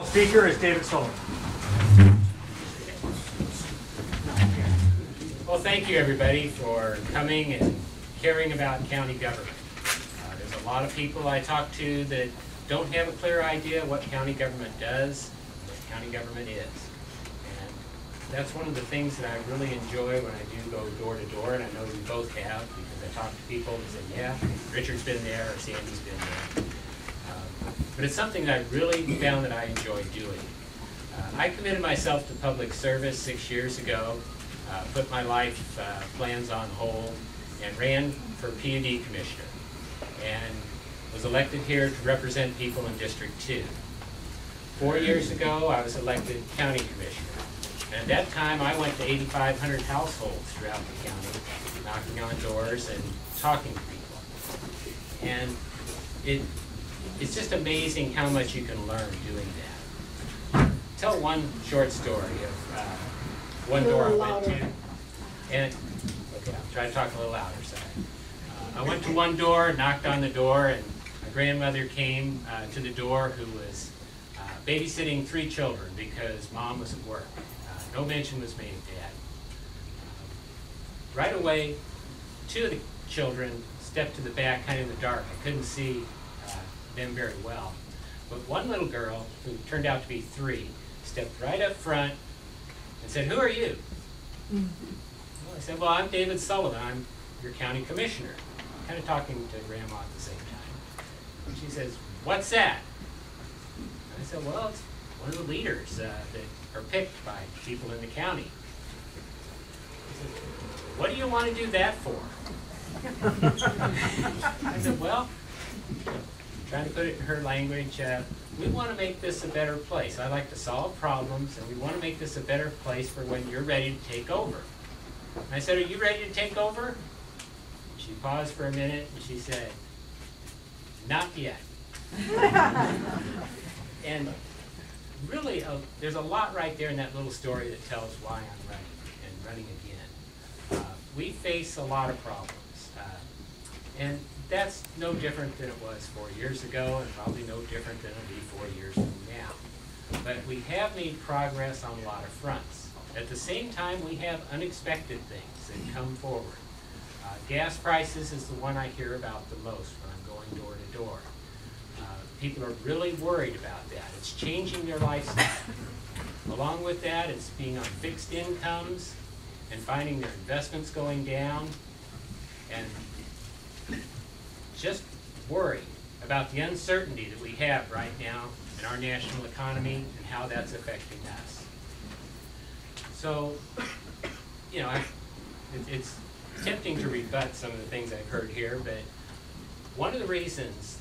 Speaker is David Sullivan. Well, thank you everybody for coming and caring about county government. There's a lot of people I talk to that don't have a clear idea what county government does, what county government is. And that's one of the things that I really enjoy when I do go door to door, and I know you both have, because I talk to people and say, yeah, Richard's been there or Sandy's been there. But it's something that I really found that I enjoy doing. I committed myself to public service 6 years ago, put my life plans on hold, and ran for PUD Commissioner, and was elected here to represent people in District 2. 4 years ago, I was elected County Commissioner. And at that time, I went to 8,500 households throughout the county, knocking on doors and talking to people. And it's just amazing how much you can learn doing that. Tell one short story of one door I went to. And, okay, I'll try to talk a little louder, sorry. I went to one door, knocked on the door, and my grandmother came to the door who was babysitting 3 children because mom was at work. No mention was made of dad. Right away, 2 of the children stepped to the back, kind of in the dark. I couldn't see them very well. But one little girl, who turned out to be 3, stepped right up front and said, "Who are you?" Well, I said, "Well, I'm David Sullivan. I'm your county commissioner." Kind of talking to Grandma at the same time. And she says, "What's that?" And I said, "Well, it's one of the leaders that are picked by people in the county." She said, "What do you want to do that for?" I said, "Well, trying to put it in her language, we want to make this a better place. I like to solve problems, and we want to make this a better place for when you're ready to take over." And I said, "Are you ready to take over?" She paused for a minute, and she said, "Not yet." And really, there's a lot right there in that little story that tells why I'm running, and running again. We face a lot of problems. And that's no different than it was 4 years ago, and probably no different than it'll be 4 years from now. But we have made progress on a lot of fronts. At the same time, we have unexpected things that come forward. Gas prices is the one I hear about the most when I'm going door to door. People are really worried about that. It's changing their lifestyle. Along with that, it's being on fixed incomes and finding their investments going down, and just worried about the uncertainty that we have right now in our national economy and how that's affecting us. So, you know, it's tempting to rebut some of the things I've heard here, but one of the reasons,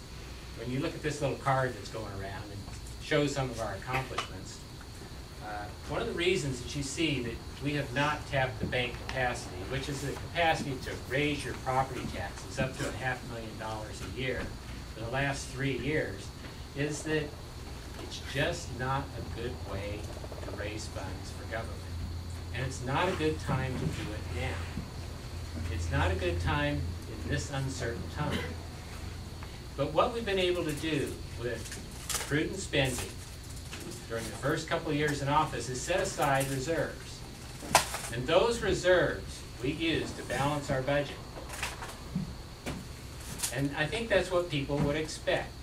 when you look at this little card that's going around and shows some of our accomplishments, one of the reasons that you see that we have not tapped the bank capacity, which is the capacity to raise your property taxes up to $500,000 a year for the last 3 years, is that it's just not a good way to raise funds for government. And it's not a good time to do it now. It's not a good time in this uncertain time. But what we've been able to do with prudent spending during the first couple of years in office is set aside reserves. And those reserves we use to balance our budget. And I think that's what people would expect.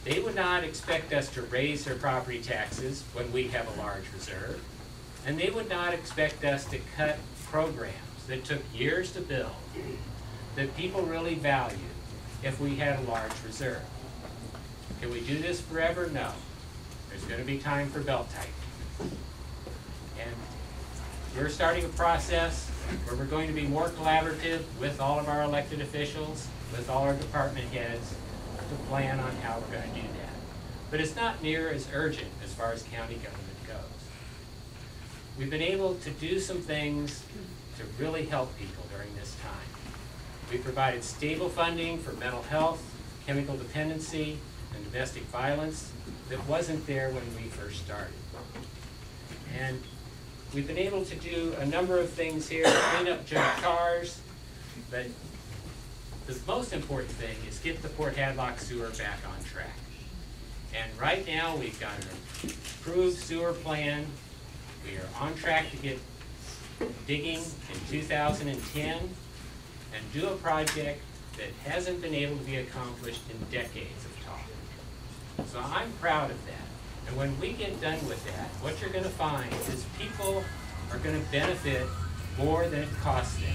They would not expect us to raise their property taxes when we have a large reserve. And they would not expect us to cut programs that took years to build, that people really value, if we had a large reserve. Can we do this forever? No. There's going to be time for belt tightening. And we're starting a process where we're going to be more collaborative with all of our elected officials, with all our department heads, to plan on how we're going to do that. But it's not near as urgent as far as county government goes. We've been able to do some things to really help people during this time. We provided stable funding for mental health, chemical dependency, and domestic violence that wasn't there when we first started. And we've been able to do a number of things here, clean up junk cars, but the most important thing is get the Port Hadlock sewer back on track. And right now, we've got an approved sewer plan. We are on track to get digging in 2010 and do a project that hasn't been able to be accomplished in decades of talk. So I'm proud of that. And when we get done with that, what you're going to find is people are going to benefit more than it costs them.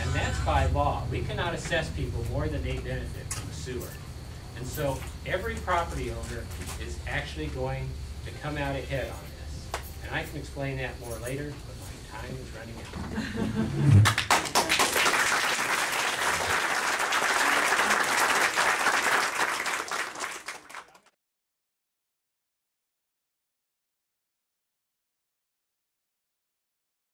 And that's by law. We cannot assess people more than they benefit from the sewer. And so every property owner is actually going to come out ahead on this. And I can explain that more later, but my time is running out.